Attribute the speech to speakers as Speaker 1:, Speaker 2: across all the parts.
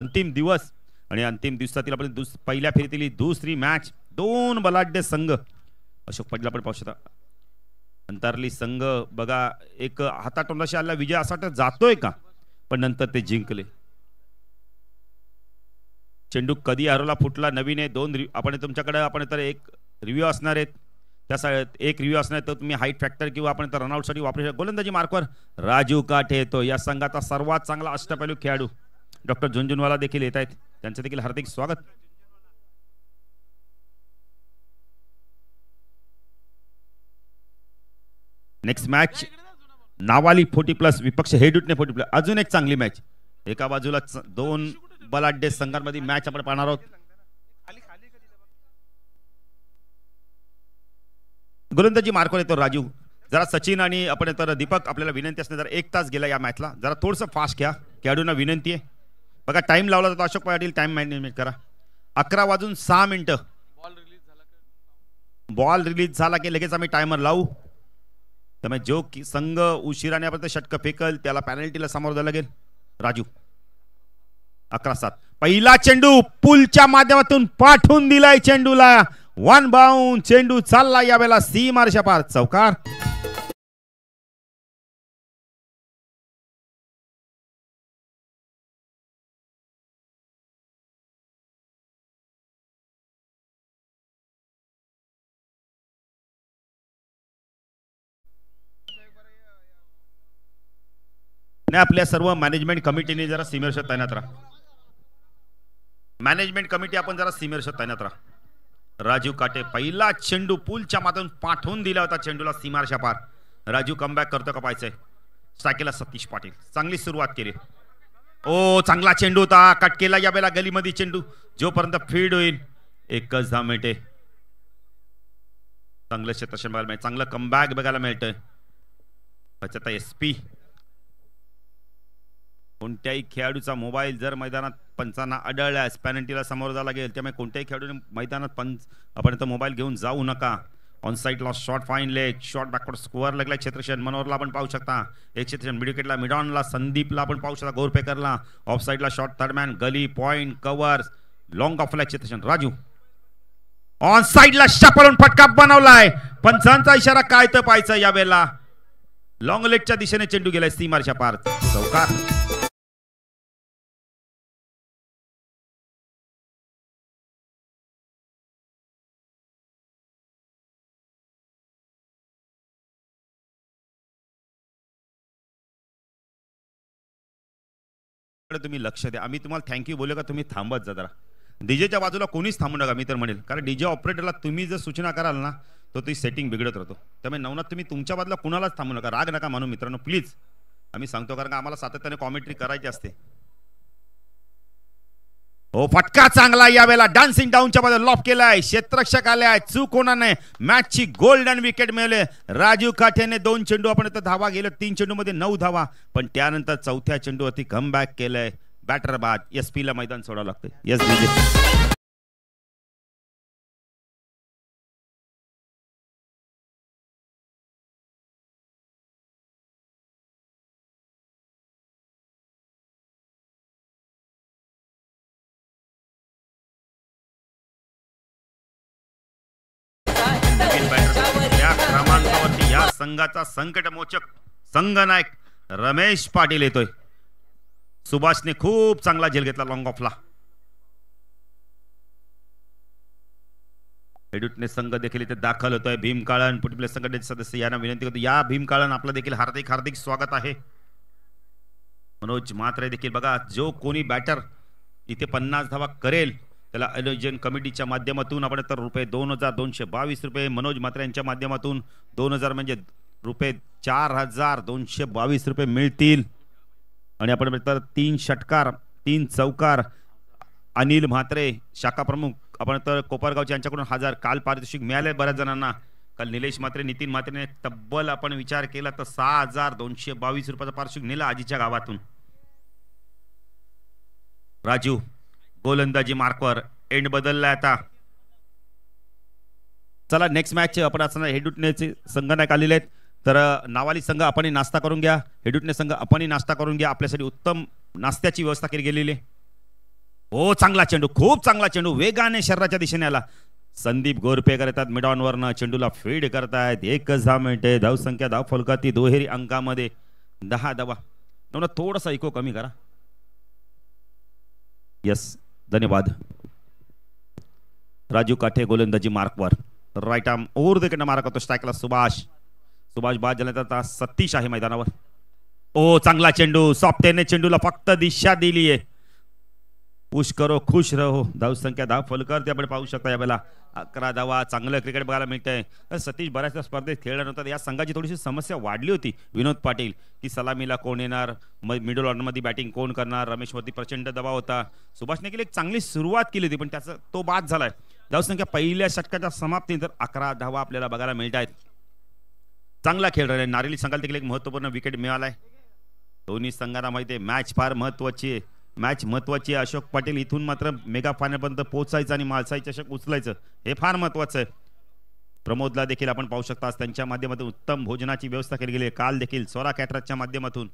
Speaker 1: अंतिम दिवस आणि अंतिम दिवसातील आपण पहिल्या फेरीतील दुसरी मॅच दोन बलाढ्य संघ अशोक पाटील आपण पाहू शकता. अंतरली संघ बघा एक हातातोंडाशी आला विजय असा जातोय का, पण नंतर ते जिंकले. चेंडू कधी हरवला फुटला नवीन आहे. दोन आपण तुमच्याकडे आपण तर एक रिव्ह्यू असणार आहेत. त्या एक रिव्ह्यू असणार तर तुम्ही हाईट फॅक्टर किंवा आपण तर रनआउट साठी वापरू शकता. गोलंदाजी मार्कवर राजू काठे येतो. या संघाचा सर्वात चांगला अष्टपैलू खेळाडू डॉक्टर झुंझुनवाला देखील येत आहेत. त्यांचे देखील हार्दिक स्वागत. नेक्स्ट मॅच नावाली 40+ विपक्ष हेडूटने 40+. अजून एक चांगली मॅच. एका बाजूला दोन बलाढ्य संघांमध्ये मॅच आपण पाहणार आहोत. गोलंदाजी मार्कवर येतो राजू. जरा सचिन आणि आपण तर दीपक आपल्याला विनंती असणे जरा 1 तास गेला या मॅचला. जरा थोडंसं फास्ट घ्या. खेळाडूंना विनंती आहे. बघा टाइम लावला तर अशोक पाटील टाइम मॅनेजमेंट करा. 11:06 बॉल रिलीज झाला की लगेच आम्ही टायमर लावू. त्यामुळे जो संघ उशिराने आपण षटक फेकल त्याला पेनल्टीला सामोरं जावं लागेल. राजू 11-7 पहिला चेंडू पुलच्या माध्यमातून पाठवून दिलाय चेंडूला. 1 बाउंड चेंडू चालला यावेळेला सीमारेषा पार चौकार. नाही आपल्या सर्व मॅनेजमेंट कमिटीने जरा सीमेवर तैनात राहा. मॅनेजमेंट कमिटी आपण जरा सीमेवर तैनात राहा. राजू काटे पहिला चेंडू पुलच्या माध्यमातून पाठवून दिला होता चेंडूला सीमारेषा पार. राजू कमबॅक करतो का पाहायचंय. स्ट्रायकेला सतीश पाटील चांगली सुरुवात केली. ओ चांगला चेंडू होता. कट केला यावेळेला गलीमध्ये चेंडू जोपर्यंत फीड होईल. एकच धाव मिळते. चांगलं क्षेत्ररक्षण बघायला मिळेल. चांगलं कमबॅक बघायला मिळतंय. त्याच्यात एसपी कोणत्याही खेळाडूचा मोबाईल जर मैदानात पंचांना आढळल्यास पेनल्टीला समोर जावं लागेल. त्यामुळे कोणत्याही खेळाडूने मैदानात पंच आपण मोबाईल घेऊन जाऊ नका. ऑन साईडला short fine leg short backward score लागला. क्षेत्रक्षण मनोहरला आपण पाहू शकता. एक क्षेत्रक्षण मिडविकेटला मिडॉनला संदीपला आपण पाहू शकता. गोरपेकरला ऑफ साईडला short third man gully point cover long off क्षेत्रक्षण. राजू ऑन साईडला शापळून फटका बनवलाय. पंचांचा इशारा काय तर पाहायचा यावेळेला. लॉंग लेगच्या दिशेने चेंडू गेलाय सीमारेषा पार चौकार. तुम्ही लक्ष द्या. आम्ही तुम्हाला थँक्यू बोलू का तुम्ही थांबत जा जरा. डीजेच्या बाजूला कोणीच थांबू नका. मी तर म्हणेल कारण डीजे ऑपरेटरला तुम्ही जर सूचना कराल ना तो ती सेटिंग बिघडत राहतो. त्यामुळे नवनाथ तुम्ही तुमच्या बाजूला कुणालाच थांबू नका. राग नका मानू मित्रांनो प्लीज. आम्ही सांगतो कारण आम्हाला सातत्याने कॉमेंट्री करायची असते. हो फटका चांगला यावेळेला डान्सिंग डाऊनच्या बाजूला लॉफ केलाय. क्षेत्ररक्षक आले आहे. चूक होणार मॅचची गोल्डन विकेट मिळवले. राजू काठेने 2 चेंडू आपण धावा गेले. 3 चेंडू मध्ये 9 धावा. पण त्यानंतर चौथ्या चेंडूवरती कमबॅक केलंय. बॅटर बाद. एसपी ला मैदान सोडावं लागतं. यस डीजे या क्रमांकावरती या संघाचा संकटमोचक संघनायक रमेश पाटील येतोय. सुभाषने खूप चांगला झेल घेतला लॉंग ऑफला. हेडूटने संघ देखील इथे दाखल होतोय. भीम काळन पुटीप्ले संघटनेचे सदस्य यांना विनंती करतो. या भीम काळन आपलं देखील हार्दिक हार्दिक स्वागत आहे. मनोज म्हात्रे देखील बघा जो कोणी बॅटर इथे 50 धावा करेल त्याला आयोजन कमिटीच्या माध्यमातून आपण तर ₹2,222 मनोज म्हात्रे यांच्या माध्यमातून 2000 म्हणजे ₹4,222 मिळतील. आणि आपण तर 3 षटकार 3 चौकार अनिल म्हात्रे शाखा प्रमुख आपण तर कोपरगावचे यांच्याकडून 1000 काल पारितोषिक मिळाले बऱ्याच जणांना. काल निलेश म्हात्रे नितीन म्हात्रेने तब्बल आपण विचार केला तर ₹6,222 पारितोषिक नेला आजीच्या गावातून. राजू गोलंदाजी मार्कवर एंड बदललाय आता. चला नेक्स्ट मॅच आपण असणार. हेडूटनेचे संघनायक आलेले आहेत. तर नावाली संघ आपण नाश्ता करून घ्या. हेडूटने संघ आपण नाश्ता करून घ्या. आपल्यासाठी उत्तम नाश्त्याची व्यवस्था केली गेलेली आहे. हो चांगला चेंडू, खूप चांगला चेंडू, वेगाने शरीराच्या दिशेने आला. संदीप गोरपेकर येतात मिडॉन वरनं, चेंडूला फीड करतायत. एकच 10 मिनिटे, धावसंख्या धाव फलकाती दुहेरी अंकामध्ये 10 धावा. थोडंसं ऐको कमी करा. यस, धन्यवाद. राजू काठे गोलंदाजी मार्कवर, right arm over the mark होतो. स्ट्राईकला सुभाष. सुभाष बाद झाल्यानंतर सतीश आहे मैदानावर. ओ चांगला चेंडू, सॉफ्टेने चेंडूला फक्त दिशा दिली आहे. पुश करो खुश रहो. धावसंख्या धाव फलकर ते आपण पाहू शकता यावेळेला 11 धावा. चांगलं क्रिकेट बघायला मिळतंय. सतीश बऱ्याचशा स्पर्धेत खेळल्यानंतर या संघाची थोडीशी समस्या वाढली होती. विनोद पाटील की सलामीला कोण येणार, मिडल ऑर्डरमध्ये बॅटिंग कोण करणार, रमेशवरती प्रचंड दबाव होता. सुभाषने केली एक चांगली सुरुवात केली होती, पण त्याचा तो बाद झालाय. धावसंख्या पहिल्या षटकाच्या समाप्तीनंतर 11 धावा आपल्याला बघायला मिळत आहेत. चांगला खेळ राहिला. नारिली संघाला देखील एक महत्त्वपूर्ण विकेट मिळालाय. दोन्ही संघांना माहिती आहे मॅच फार महत्त्वाची आहे. मॅच महत्त्वाची आहे. अशोक पाटील इथून मात्र मेगा फायनलपर्यंत पोहोचायचं आणि मालसाई चषक उचलायचं हे फार महत्त्वाचं आहे. प्रमोदला देखील आपण पाहू शकता त्यांच्या माध्यमातून उत्तम भोजनाची व्यवस्था केली गेली आहे. काल देखील स्वरा कॅटरर्सच्या माध्यमातून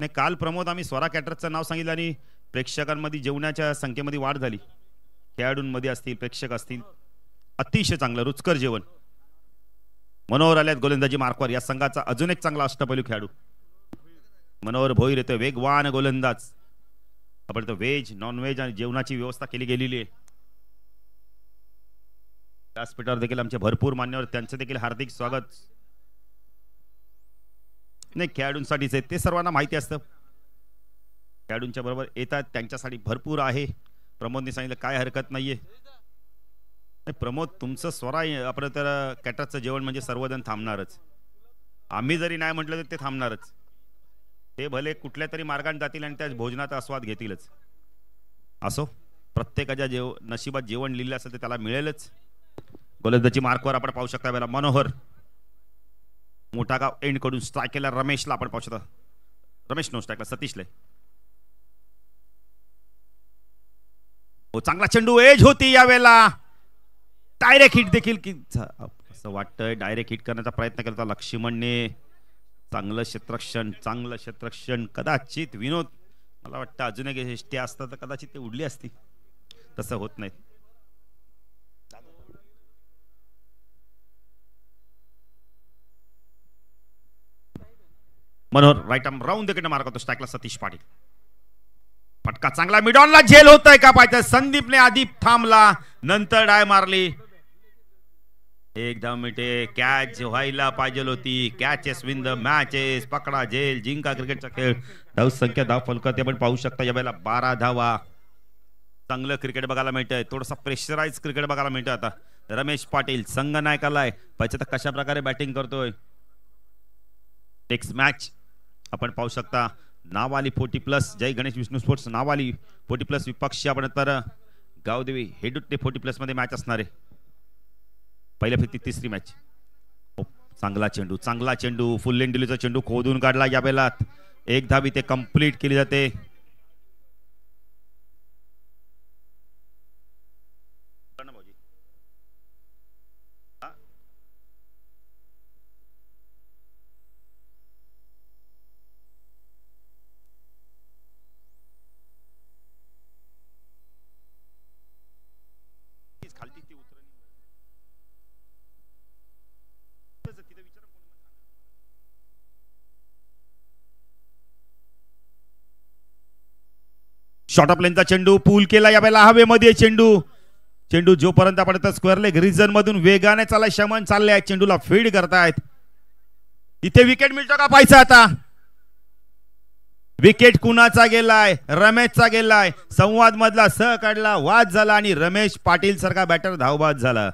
Speaker 1: नाही, काल प्रमोद आम्ही स्वरा कॅटरर्सचं नाव सांगितलं आणि प्रेक्षकांमध्ये जेवणाच्या संख्येमध्ये वाढ झाली. खेळाडूंमध्ये असतील, प्रेक्षक असतील, अतिशय चांगलं रुचकर जेवण. मनोहर आल्यात गोलंदाजी मार्कवर. या संघाचा अजून एक चांगला अष्टपैलू खेळाडू मनोहर भोईर येतोय, वेगवान गोलंदाज. आपण तो व्हेज नॉन व्हेज आणि जेवणाची व्यवस्था केली गेलेली आहे. व्यासपीठावर देखील आमचे भरपूर मान्यवर, त्यांचं देखील हार्दिक स्वागत. नाही, खेळाडूंसाठीच आहे ते सर्वांना माहिती असतं. खेळाडूंच्या बरोबर येतात, त्यांच्यासाठी भरपूर आहे. प्रमोदने सांगितलं काय हरकत नाहीये. प्रमोद तुमचं स्वरा आपण तर कॅटरचं जेवण म्हणजे सर्वजण थांबणारच. आम्ही जरी नाही म्हटलं तर ते थांबणारच. ते भले कुठल्या तरी मार्गाने जातील आणि त्या भोजनाचा आस्वाद घेतीलच. असो, प्रत्येकाच्या नशिबात जेवण लिहिलं असेल तर त्याला मिळेलच. गोलंदाजी मार्कवर आपण पाहू शकता वेळेला मनोहर. मोठा गाव एंड कडून स्ट्राईक केला रमेशला आपण पाहू शकता. रमेश नो स्ट्राईकला सतीशला. हो चांगला चेंडू, एज होती यावेळेला. डायरेक्ट हिट देखील असं वाटतंय डायरेक्ट हिट करण्याचा प्रयत्न केला लक्ष्मणने. चांगलं क्षेत्ररक्षण कदाचित विनोद, मला वाटतं अजून एक एष्टी असतं तर कदाचित ते उडली असती. तसं होत नाही. मनोहर राईट आर्म राऊंड देखील मार्क होतो. स्ट्राईकला सतीश पाटील. फटका चांगला, मिडॉनला झेल होतय का पाहिजे. संदीपने आधी थांबला, नंतर डाय मारली. एक 10 मिनिटे कॅच व्हायला पाहिजे होती. Catches win the matches. पकडा झेल जिंका क्रिकेटचा खेळ. धावसंख्या धाव फलकात आपण पाहू शकता यावेळेला 12 धावा. चांगलं क्रिकेट बघायला मिळतंय. थोडंसं प्रेशराइज क्रिकेट बघायला मिळतंय. आता रमेश पाटील संघ नायकाला आहे, पाहिजे तर कशा प्रकारे बॅटिंग करतोय. नेक्स्ट मॅच आपण पाहू शकता. नावाली 40+ जय गणेश विष्णू स्पोर्ट्स नावाली 40+ विपक्षी आपण तर गावदेवी हेडुट्टे 40+ मध्ये मॅच असणार आहे. पहिल्या फेरीत तिसरी मॅच. चांगला चेंडू फुल लेंडीचा चेंडू खोदून काढला यावेळेला. एक धाव ते कंप्लीट केली जाते. शॉर्ट ऑफ लेनचा चेंडू पूल केला यावेळेला हवेमध्ये. चेंडू जोपर्यंत आपण स्क्वेअर लेग रिजन मधून वेगाने चाललाय. शमन चालले आहेत, चेंडूला फीड करतायत. इथे विकेट मिळतो का पाहायचं आता. विकेट कुणाचा गेलाय, रमेशचा गेलाय. संवाद मधला काढला, वाद झाला आणि रमेश पाटील सारखा बॅटर धावबाद झाला.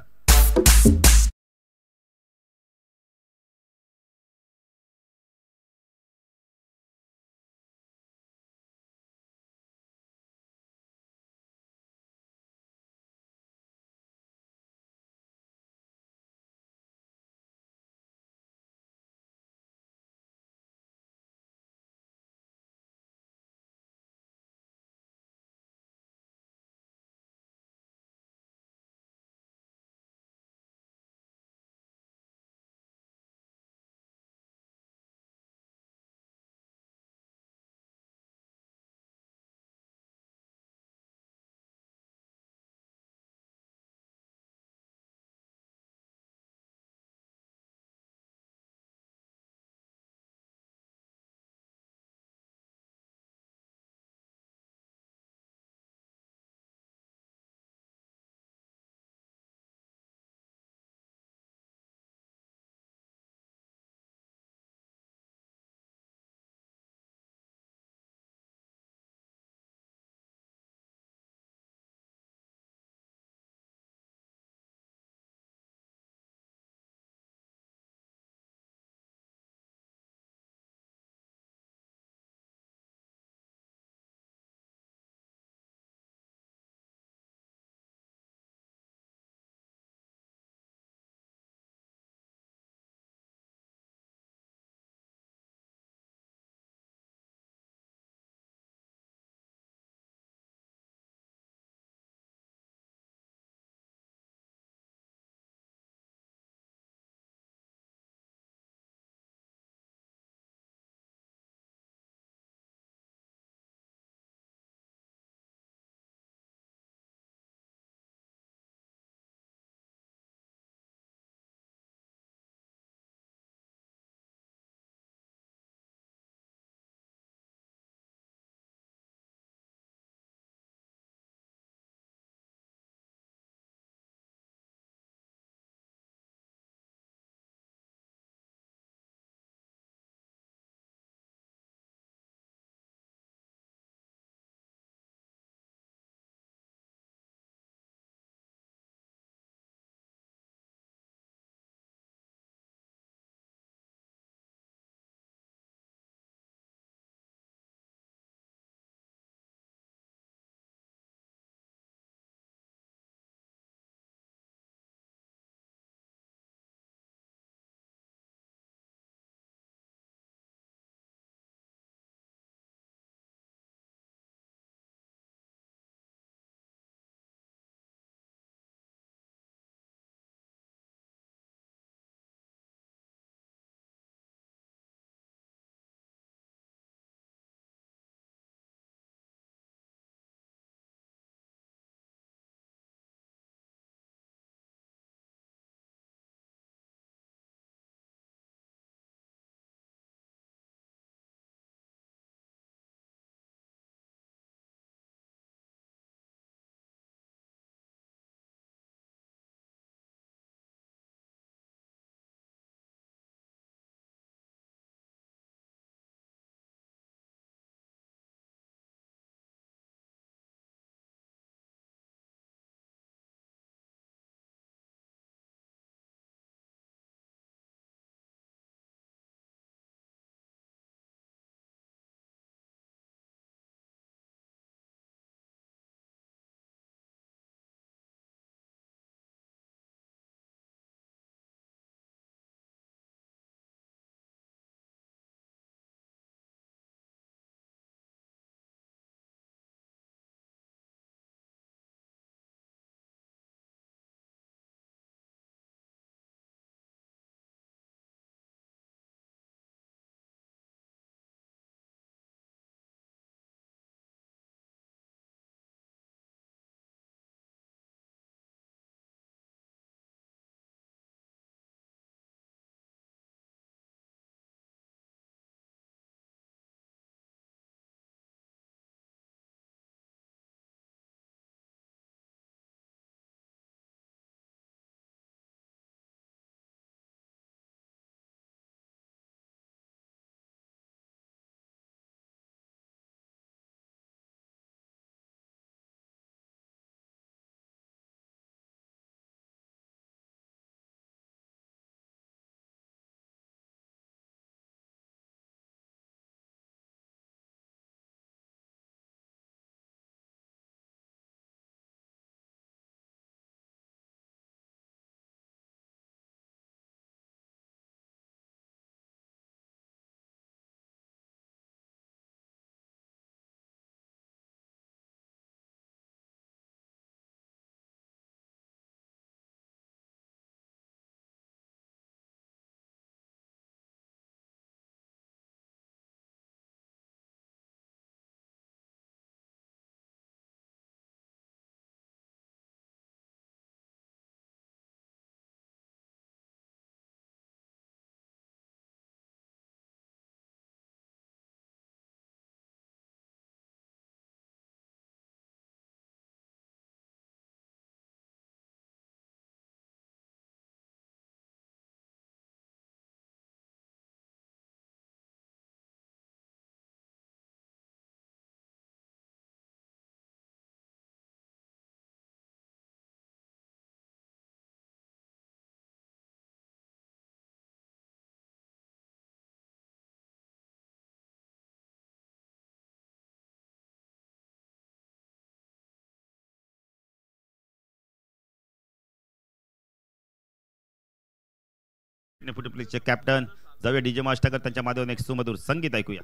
Speaker 1: फुटप्लेचे कॅप्टन जाऊया डीजे मास्टर त्यांच्या माध्यमातून एक सुमधुर संगीत ऐकूया.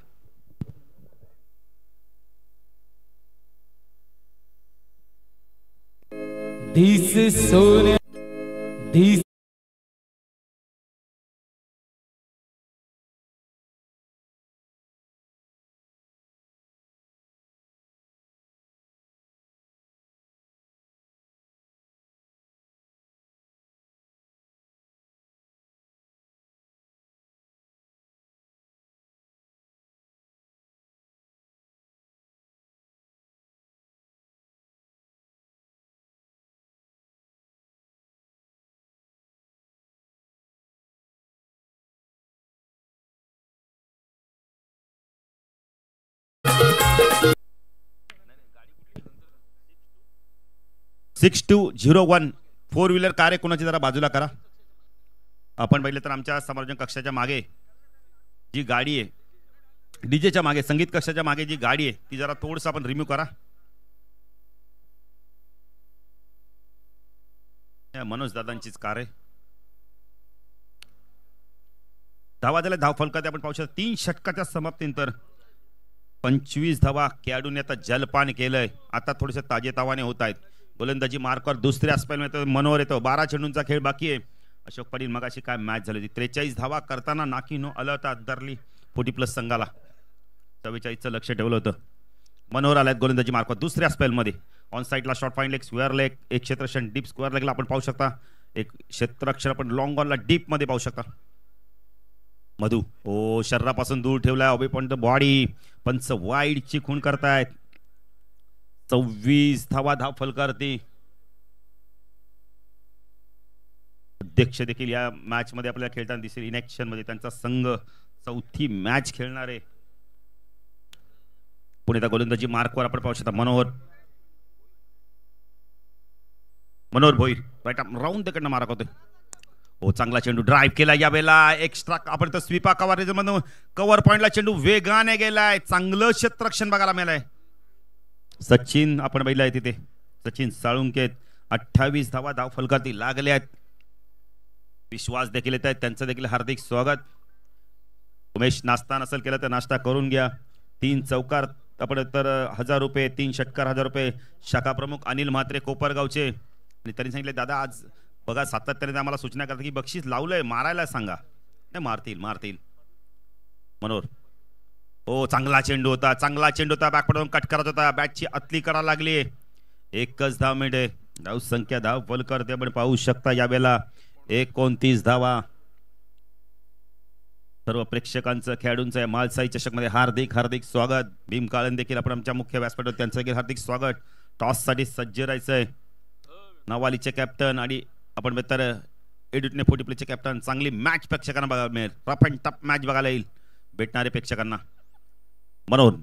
Speaker 2: This is Sonia. This
Speaker 1: six 6201 four wheeler car आहे कोणाची जरा बाजूला करा. आपण पाहिलं तर आमच्या समालोचन कक्षाच्या मागे जी गाडी आहे डीजेच्या मागे संगीत कक्षाच्या मागे जी गाडी आहे ती जरा थोडस आपण रिमूव्ह करा. मनोज दादांचीच कार आहे. धावा झाल्या धाव फलकात आपण पाहू शकतो 3 षटकाच्या समाप्तीनंतर 25 धावा खेळाडूंनी आता जलपान केलंय. आता थोडेसे ताजेतावाने होत आहेत. गोलंदाजी मार्कवर दुसऱ्या स्पेलमध्ये मनोहर येतो. 12 चेंडूंचा खेळ बाकी आहे. अशोक पाटील मगाशी काय मॅच झाली होती 43 धावा करताना नाकी नो आलं होतं अंतरली 40+ संघाला 44चं लक्ष ठेवलं होतं. मनोहर आलात गोलंदाजी मार्कवर दुसऱ्या स्पेलमध्ये ऑन साईडला short fine leg square leg एक क्षेत्ररक्षण डीप स्क्वेअर लेगला आपण पाहू शकता. एक क्षेत्ररक्षण आपण लॉंग ऑनला डीप मध्ये पाहू शकता. मधू ओ शरीरापासून दूर ठेवलाय ऑबे पॉइंट बॉडी पंच वाईड ची खूण करतायत. 26 धावा धाव फलकावरती. अध्यक्ष देखील या मॅच मध्ये आपल्याला खेळताना दिसेल इन ऍक्शन मध्ये. त्यांचा संघ चौथी मॅच खेळणार आहे. पुणे गोलंदाजी मार्कवर आपण पाहू शकता मनोहर भोईर राईट राऊंड तिकडनं मारक होते. हो चांगला चेंडू ड्राईव्ह केला यावेळेला एक्स्ट्रा आपण तर स्वीपा कव्हरेज मधून कव्हर पॉइंटला चेंडू वेगाने गेलाय. चांगलं क्षेत्ररक्षण बघायला मिळालंय. सचिन आपण पाहिलं आहे तिथे सचिन साळुंके 28 धावा धाव फलकावरती लागले आहेत. विश्वास देखील येत आहेत त्यांचं देखील हार्दिक स्वागत. उमेश नाश्ता नसेल केला तर नाश्ता करून घ्या. 3 चौकार आपण तर 1000 रुपये 3 षटकार 1000 रुपये. शाखा प्रमुख अनिल म्हात्रे कोपरगावचे आणि त्यांनी सांगितले दादा आज बघा सातत्याने आम्हाला सूचना करतात की बक्षीस लावलंय मारायला सांगा. नाही मारतील मनोहर. हो चांगला चेंडू होता बॅकपडून कट करत होता. बॅटची अतली करायला लागली. एकच धाव मिळते. धाव संख्या धाव फलकर ते आपण पाहू शकता यावेळेला 29 धावा. सर्व प्रेक्षकांचं खेळाडूंचं या मालसाई चषक मध्ये हार्दिक हार्दिक स्वागत. भीम काळन देखील आपण आमच्या मुख्य व्यासपीठावर त्यांचं देखील हार्दिक स्वागत. टॉस साठी सज्ज राहायचंय. नवालीचे कॅप्टन आणि आपण बेहतर एडिटने 40 प्लेचे कॅप्टन. चांगली मॅच प्रेक्षकांना बघायला मिळेल. रफ अँड टफ मॅच बघायला येईल भेटणारे प्रेक्षकांना. मनोहर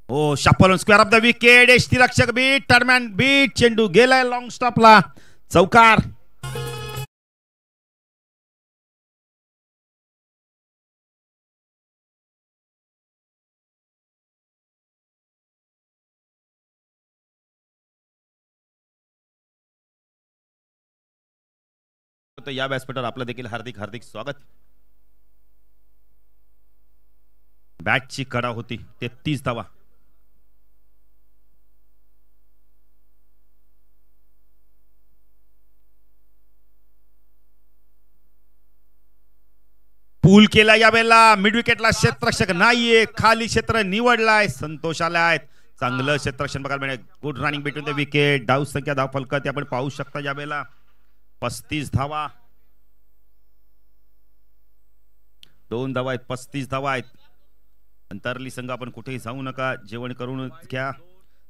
Speaker 1: हो शापल स्क्वेअर ऑफ द विकेट. यष्टीरक्षक बीट टर्मॅन बीट चेंडू गेलाय लॉंग स्टॉपला चौकार. या व्यासपीठावर आपलं देखील हार्दिक हार्दिक स्वागत. बॅटची कडा होती 33 धावा. पूल केला यावेळेला मिड विकेटला क्षेत्ररक्षक नाहीये. खाली क्षेत्र निवडलाय. संतोष आलाय. चांगलं क्षेत्ररक्षण बघायला मिळेल. Good running between the wicket. धाव संख्या धाव फलकात आपण पाहू शकता यावेळेला 35 धावा. 2 धावा आहेत 35 धावा आहेत. अंतरली संघ आपण कुठेही जाऊ नका. जेवण करून घ्या.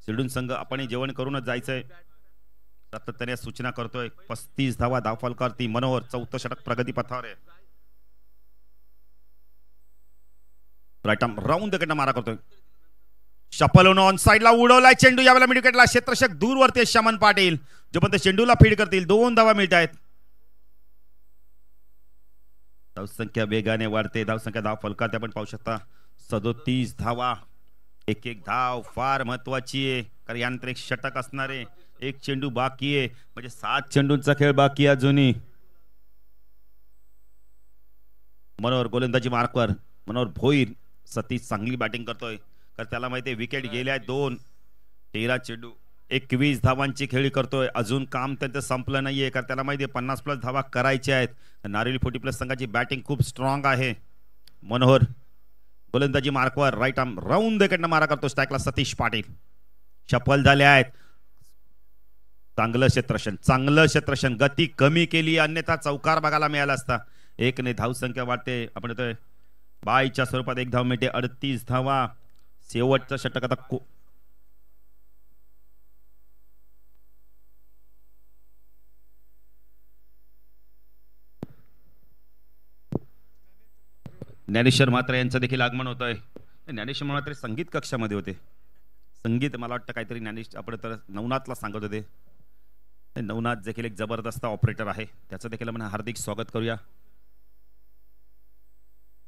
Speaker 1: शिर्डून संघ आपण जेवण करूनच जायचंय. सातत्याने सूचना करतोय. 35 धावा धाव फलकावरती. मनोहर 4थं षटक प्रगती पथावर आहे. राईट आर्म राऊंड तिकडनं मारा करतोय. शपलून ऑन साइडला उडवलाय चेंडू यावेळेला मिड विकेटला. क्षेत्ररक्षक दूरवरती शमन पाटील जोपर्यंत चेंडूला फीड करतील 2 धावा मिळत आहेत. धावसंख्या वेगाने वाढते. धावसंख्या धाव फलकात आपण पाहू शकता 37 धावा. एक धाव फार महत्वाची आहे कारण यानंतर एक षटक असणार आहे. एक चेंडू बाकी आहे म्हणजे 7 चेंडूंचा खेळ बाकी आहे अजूनही. मनोहर गोलंदाजी मार्कवर. मनोहर भोईर. सतीश चांगली बॅटिंग करतोय, कारण त्याला माहिती आहे विकेट गेल्या 2. 13 चेंडू 21 धावांची खेळी करतोय. अजून काम त्यांचं संपलं नाहीये, कारण त्याला माहिती आहे 50+ धावा करायच्या आहेत. नारिवली 40+ संघाची बॅटिंग खूप स्ट्रॉंग आहे. मनोहर गोलंदाजी मार्कवर. राईट आर्म राऊंड विकेटनं मारा करतो स्ट्राईकला सतीश पाटील. सफल झाले आहेत. चांगलं क्षेत्रक्षण गती कमी केली, अन्यथा चौकार बघायला मिळाला असता. 1 ने धावसंख्या वाढते. आपण येतोय बाईच्या स्वरूपात 1 धाव मिळते. 38 धावा. शेवटचं षटक आता ज्ञानेश्वर म्हात्रे यांचं देखील आगमन होत आहे. ज्ञानेश्वर म्हात्रे संगीत कक्षामध्ये होते. संगीत मला वाटतं काहीतरी ज्ञानेश आपण तर नवनाथला सांगत होते. नवनाथ देखील एक जबरदस्त ऑपरेटर आहे, त्याचं देखील आपण हार्दिक स्वागत करूया.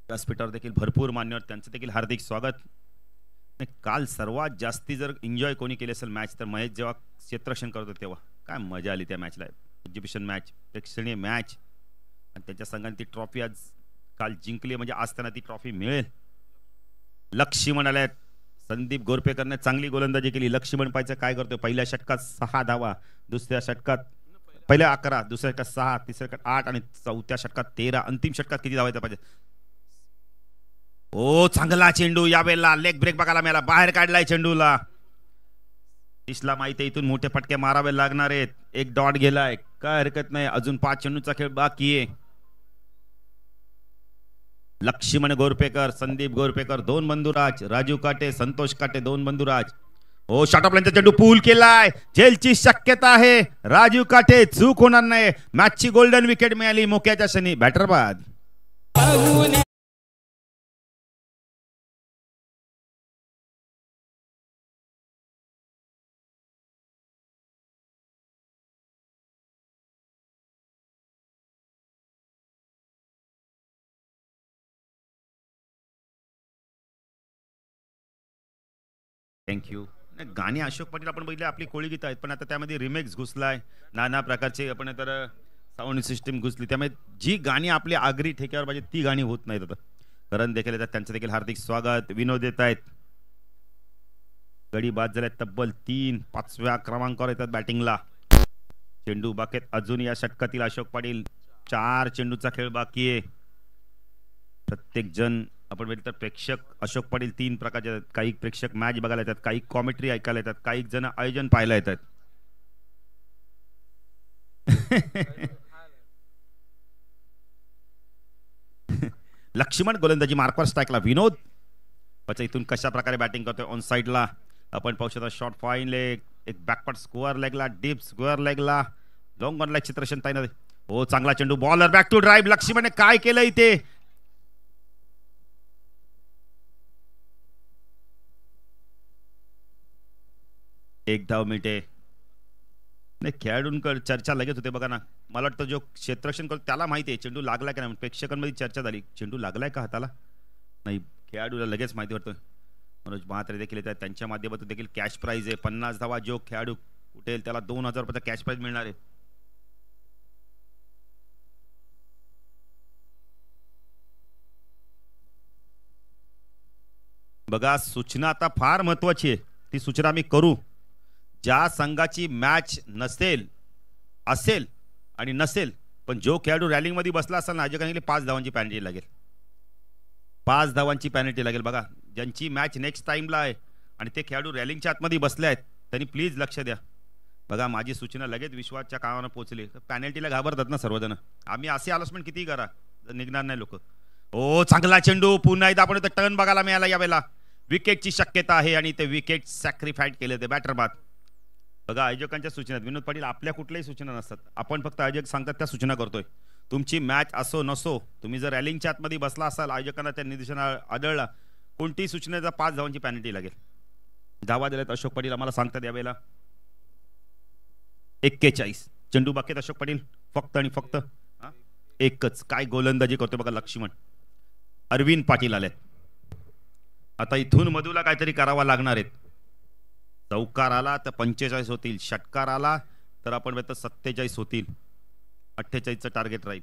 Speaker 1: व्यासपीठावर देखील भरपूर मान्यवर, त्यांचं देखील हार्दिक स्वागत. काल सर्वात जास्ती जर एन्जॉय कोणी केली असेल मॅच तर महेश जेव्हा क्षेत्ररक्षण करतो तेव्हा काय मजा आली त्या मॅचला. एक्झिबिशन मॅच, प्रेक्षणीय मॅच, आणि त्यांच्या संघाने ती ट्रॉफी आज काल जिंकली, म्हणजे आज त्यांना ती ट्रॉफी मिळेल. लक्ष्मण आल्यात. संदीप गोरपेकरने चांगली गोलंदाजी केली. लक्ष्मण पाहायचं काय करतोय. पहिल्या षटकात 6 धावा, दुसऱ्या षटकात पहिल्या 11, दुसऱ्या षटकात 6, तिसऱ्या षटकात 8 आणि चौथ्या षटकात 13. अंतिम षटकात किती धावायचं पाहिजे. ओ चांगला चेंडू, यावेळेला लेग ब्रेक बघायला मिळाला, बाहेर काढलाय चेंडूला. तिसला माहिती इथून मोठे फटके मारावे लागणार आहेत. 1 डॉट गेलाय, काय हरकत नाही. अजून 5 चेंडूचा खेळ बाकी आहे. लक्ष्मण गोरपेकर, संदीप गोरपेकर 2 बंधुराज, राजू काटे, संतोष काटे 2 बंधुराज. ओ शॉटऑफलाईनचा चेंडू पूल केलाय, झेलची शक्यता आहे. राजू काटे चूक होणार नाही. मॅचची गोल्डन विकेट मिळाली मोक्याच्या क्षणी. बॅटर बाद. थँक्यू. गाणी अशोक पाटील आपण बघितले, आपली कोळी गीत आहेत, पण आता त्यामध्ये रिमेक्स घुसलाय, नाना प्रकारचे आपण तर साऊंड सिस्टीम घुसली, त्यामुळे जी गाणी आपली आगरी ठेक्यावर पाहिजे ती गाणी होत नाहीत. आता करण देखील येतात, त्यांचं देखील हार्दिक स्वागत. विनोद येत आहेत. गडी बाद झाल्यात तब्बल 3. 5व्या क्रमांकावर येतात बॅटिंगला. चेंडू बाकेत अजून या षटकातील अशोक पाटील. 4 चेंडूचा खेळ बाकी आहे. प्रत्येक जण आपण बघितलं तर प्रेक्षक अशोक पाटील 3 प्रकारचे आहेत. काही प्रेक्षक मॅच बघायला येतात, काही कॉमेंट्री ऐकायला येतात, काही जण आयोजन पाहायला येतात. लक्ष्मण गोलंदाजी मार्कवर स्ट्राईकला. विनोद पचा इथून कशा प्रकारे बॅटिंग करतोय. ऑन साइडला आपण पाहू शकता शॉर्ट फाईन लेग, एक बॅकवर्ड स्क्वेअर लेगला, डीप स्क्वेअर लेगला, लॉंग ऑन लेग चित्रशन ताईन. हो चांगला चेंडू, बॉलर बॅक टू ड्राईव्ह. लक्ष्मणने काय केलं इथे. एक धाव मिळते. नाही खेळाडूंकडे चर्चा लगेच होते बघा ना. मला वाटतं जो क्षेत्ररक्षण करतो त्याला माहिती आहे चेंडू लागलाय का नाही. प्रेक्षकांमध्ये चर्चा झाली, चेंडू लागलाय का हाताला. नाही खेळाडूला लगेच माहिती पडतं. मनोज म्हात्रे देखील येतात, त्यांच्या माध्यमातून देखील कॅश प्राइज आहे. 50 धावा जो खेळाडू उठेल त्याला 2000 रुपयाचा कॅश प्राइज मिळणार आहे. बघा सूचना आता फार महत्वाची आहे, ती सूचना आम्ही करू. ज्या संघाची मॅच नसेल, असेल आणि नसेल, पण जो खेळाडू रॅलिंग मध्ये बसला असेल ना, आयोजकांनी 5 धावांची पेनल्टी लागेल. 5 धावांची पेनल्टी लागेल. बघा ज्यांची मॅच नेक्स्ट टाइमला आहे आणि ते खेळाडू रॅलिंगच्या आतमध्ये बसले आहेत त्यांनी प्लीज लक्ष द्या. बघा माझी सूचना लगेच विश्वासच्या कामावर पोहोचली. पेनल्टीला घाबरतात ना सर्वजण. आम्ही असे अनाउन्समेंट किती करा निघणार नाही लोक. ओ चांगला चेंडू, पुन्हा एकदा आपण टर्न बघायला मिळाला. यावेळेला विकेटची शक्यता आहे आणि ते विकेट सॅक्रिफाईड केले ते बॅटर बाद. बघा आयोजकांच्या सूचना, विनोद पाटील आपल्या कुठल्याही सूचना नसतात, आपण फक्त आयोजक सांगतात त्या सूचना करतोय. तुमची मॅच असो नसो, तुम्ही जर रॅलिंगच्या आतमध्ये बसला असाल, आयोजकांना त्या निर्देशना आढळला, कोणतीही सूचनेचा 5 धावांची पेनल्टी लागेल. धावा दिल्यात अशोक पाटील आम्हाला सांगतात यावेळेला. 41 चेंडू बाकीत अशोक पाटील फक्त आणि फक्त एकच. काय गोलंदाजी करतोय बघा लक्ष्मण. अरविंद पाटील आलेत. आता इथून मधूला काहीतरी करावा लागणार आहेत. चौकार आला तर 45 होतील, षटकार आला तर आपण 47 होतील. 48चं टार्गेट राहील.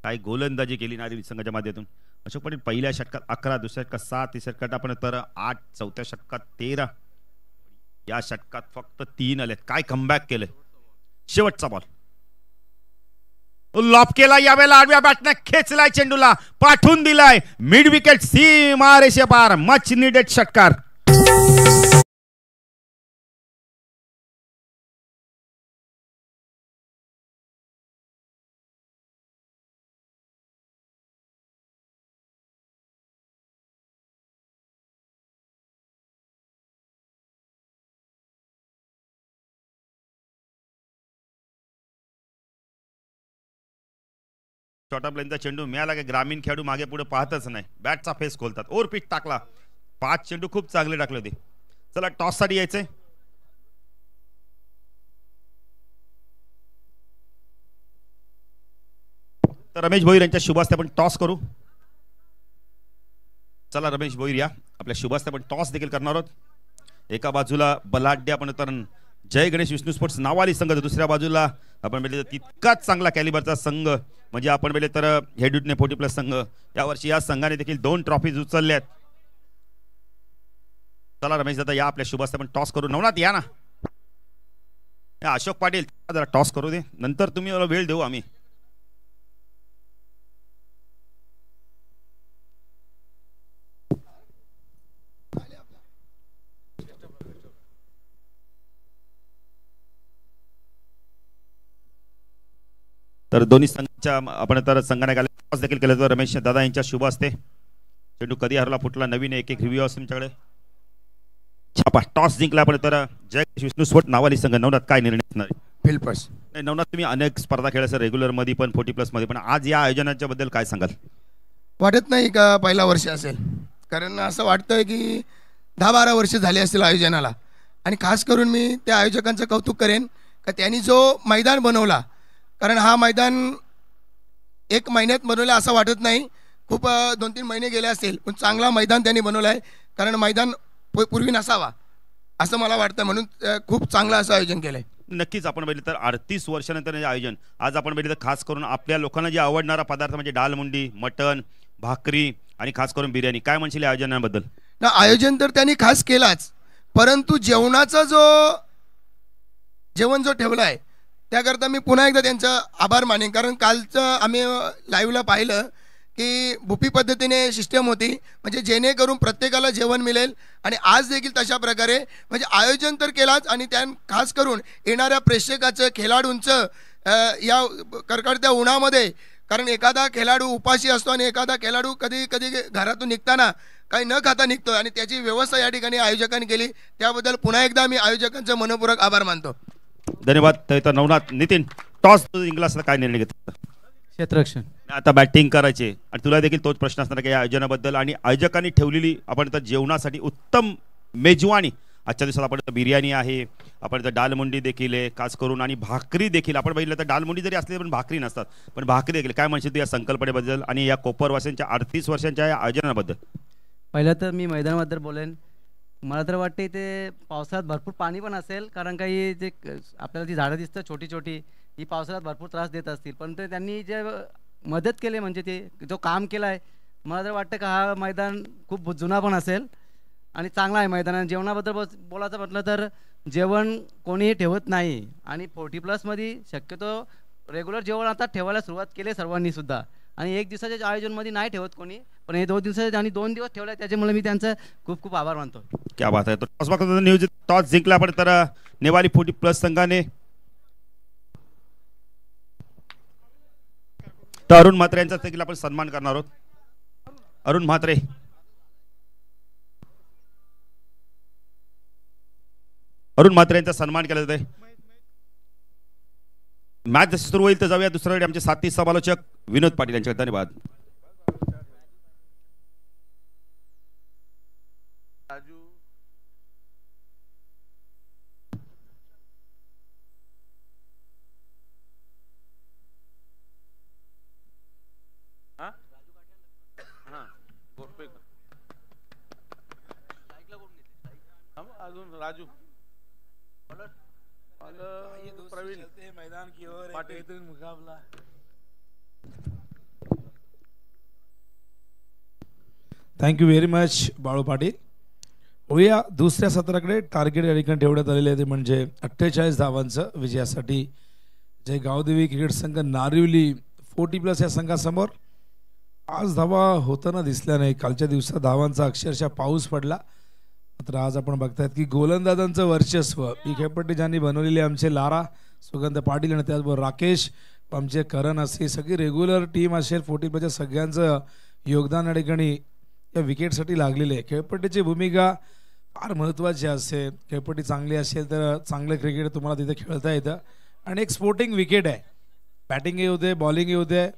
Speaker 1: काय गोलंदाजी केली नारी संघाच्या माध्यमातून. अशोक पाटील पहिल्या षटकात 11, दुसऱ्या षटकात 7, तिसऱ्या षटकात आपण तर 8, चौथ्या षटकात 13, या षटकात फक्त 3 आले. काय कमबॅक केलंय. शेवटचा बॉल लॉप केला, यावेळेला आडव्या बॅटने खेचलाय, चेंडूला पाठवून दिलाय मिड विकेट सीमारेषे पार. मच निडेड षटकार. छोटा प्लेनचा चेंडू मिळाला की ग्रामीण खेळाडू मागे पुढे पाहतच नाही, बॅटचा फेस खोलतात. ओव्हर पिच टाकला, 5 चेंडू खूप चांगले टाकले होते. चला टॉस साठी यायचंय. तर रमेश भोईर यांच्या शुभास्ते आपण टॉस करू. चला रमेश भोईर या, आपल्या शुभास्ते आपण टॉस देखील करणार आहोत. एका बाजूला बलाढ्य आपण तर जय गणेश विष्णू स्पोर्ट्स नावाली संघ, दुसऱ्या बाजूला आपण बघितलं तितकाच चांगला कॅलिबरचा संघ म्हणजे आपण बघितलं तर हेडूटने 40+ संघ. यावर्षी या संघाने देखील 2 ट्रॉफीज उचलल्यात. चला रमेश दादा या, आपल्या शुभास्ते आपण टॉस करू. नवनाथ या ना. अशोक पाटील जरा टॉस करू दे, नंतर तुम्ही वेळ देऊ आम्ही. तर दोन्ही संघाच्या आपण तर संघाने टॉस देखील केलं. तर रमेश दादा यांच्या शुभ असते. चेंडू कधी हरला फुटला, नवीन एक रिव्ह्यू असतो तुमच्याकडे. छापा टॉस जिंकला आपण तर जय विष्णू स्पोर्ट नावाली संघ. नवनाथ काय निर्णय असणार.
Speaker 3: फिल्डपर्स
Speaker 1: नवनाथ तुम्ही अनेक स्पर्धा खेळल्या सर, रेग्युलर मध्ये पण 40+ मध्ये पण, आज या आयोजनाच्या बद्दल काय सांगाल.
Speaker 3: वाटत नाही का पहिला वर्ष असेल, कारण असं वाटतंय की 10-12 वर्ष झाले असतील आयोजनाला. आणि खास करून मी त्या आयोजकांचं कौतुक करेन का त्यांनी जो मैदान बनवला, कारण हा मैदान 1 महिन्यात बनवला असं वाटत नाही, खूप 2-3 महिने गेले असतील, पण चांगला मैदान त्यांनी बनवला आहे. कारण मैदान पूर्वी नसावा असं मला वाटतं, म्हणून खूप चांगलं असं आयोजन केलं आहे.
Speaker 1: नक्कीच आपण बघितलं तर 38 वर्षानंतर हे आयोजन. आज आपण बघितलं तर खास करून आपल्या लोकांना जे आवडणारा पदार्थ म्हणजे डालमुंडी, मटण, भाकरी आणि खास करून बिर्याणी. काय म्हणशील या आयोजनाबद्दल.
Speaker 3: ना आयोजन तर त्यांनी खास केलाच, परंतु जेवणाचा जेवण जो ठेवला आहे त्याकरता मी पुन्हा एकदा त्यांचा आभार मानेन. कारण कालचं आम्ही लाईव्हला पाहिलं की बुफी पद्धतीने सिस्टम होती, म्हणजे जेणेकरून प्रत्येकाला जेवण मिळेल. आणि आज देखील तशा प्रकारे म्हणजे आयोजन तर केलाच, आणि त्या खास करून येणाऱ्या प्रेक्षकाचं, खेळाडूंचं या कडकडत्या उन्हामध्ये, कारण एखादा खेळाडू उपाशी असतो आणि एखादा खेळाडू कधी कधी घरातून निघताना काही न खाता निघतो, आणि त्याची व्यवस्था या ठिकाणी आयोजकांनी केली. त्याबद्दल पुन्हा एकदा मी आयोजकांचा मनपूर्वक आभार मानतो.
Speaker 1: धन्यवाद. तर नवनाथ, नितीन टॉस जिंकला असता काय निर्णय घेतला.
Speaker 2: क्षेत्ररक्षण.
Speaker 1: आता बॅटिंग करायचे आणि तुला देखील तोच प्रश्न असणार की या आयोजनाबद्दल आणि आयोजकांनी ठेवलेली आपण तर जेवणासाठी उत्तम मेजवानी. आजच्या दिवसात आपण तर बिर्याणी आहे, आपण तर डालमुंडी देखील आहे खास करून, आणि भाकरी देखील. आपण बघितलं तर डालमुंडी जरी असली पण भाकरी नसतात, पण भाकरी देखील. काय म्हणशील तू या संकल्पनेबद्दल आणि या कोपरवासियांच्या 38 वर्षांच्या या आयोजनाबद्दल.
Speaker 4: पहिलं तर मी मैदानाबद्दल बोलेन. मला तर वाटते ते पावसाळ्यात भरपूर पाणी पण असेल, कारण काही जे आपल्याला ती झाडं दिसतं छोटी छोटी, ही पावसाळ्यात भरपूर त्रास देत असतील, पण ते त्यांनी जे मदत केली म्हणजे ते जो काम केला आहे, मला तर वाटतं का हा मैदान खूप जुना पण असेल आणि चांगला आहे मैदान. आणि जेवणाबद्दल बोलायचं म्हटलं तर जेवण कोणीही ठेवत नाही, आणि 40+ मध्ये शक्यतो रेग्युलर जेवण आता ठेवायला सुरुवात केली सर्वांनी सुद्धा. आणि 1 दिवसाच्या आयोजनमध्ये नाही ठेवत कोणी, पण हे 2 दिवसाचे आणि 2 दिवस ठेवले, त्याच्यामुळे मी त्यांचं खूप खूप आभार मानतो.
Speaker 1: क्या बात आहे. तो टॉस बघतो नियोजित टॉस जिंकला आपण तर नेवाली 40+ संघाने. तर अरुण म्हात्रे यांचा देखील आपण सन्मान करणार आहोत. अरुण म्हात्रे. अरुण म्हात्रे यांचा सन्मान केला जातोय. मॅच जशी सुरू होईल तर जाऊया दुसऱ्याकडे. आमचे साथी समालोचक विनोद पाटील यांचे धन्यवाद.
Speaker 5: राजू प्रवीण मैदान की ओर बेहतरीन मुकाबला.
Speaker 6: Thank you very much Balu Patil. होऊया दुसऱ्या सत्राकडे. टार्गेट या ठिकाणी ठेवण्यात आलेले आहे ते म्हणजे 48 धावांचं विजयासाठी. जय गावदेवी क्रिकेट संघ नारिवली 40+ या संघासमोर. आज धावा होताना दिसल्या नाही. कालच्या दिवसात धावांचा अक्षरशः पाऊस पडला. मात्र आज आपण बघतायत की गोलंदाजांचं वर्चस्व ही खेळपट्टी ज्यांनी बनवलेली आमचे लारा सुगंध पाटील आणि त्याचबरोबर राकेश आमचे करण असे सगळी रेग्युलर टीम असेल 40+ सगळ्यांचं योगदान या ठिकाणी या विकेटसाठी लागलेले आहे. खेळपट्टीची भूमिका फार महत्त्वाची असते. खेळपट्टी चांगली असेल तर चांगलं क्रिकेट तुम्हाला तिथे खेळता येतं. आणि एक स्पोर्टिंग विकेट आहे. बॅटिंगही होते बॉलिंगही होते.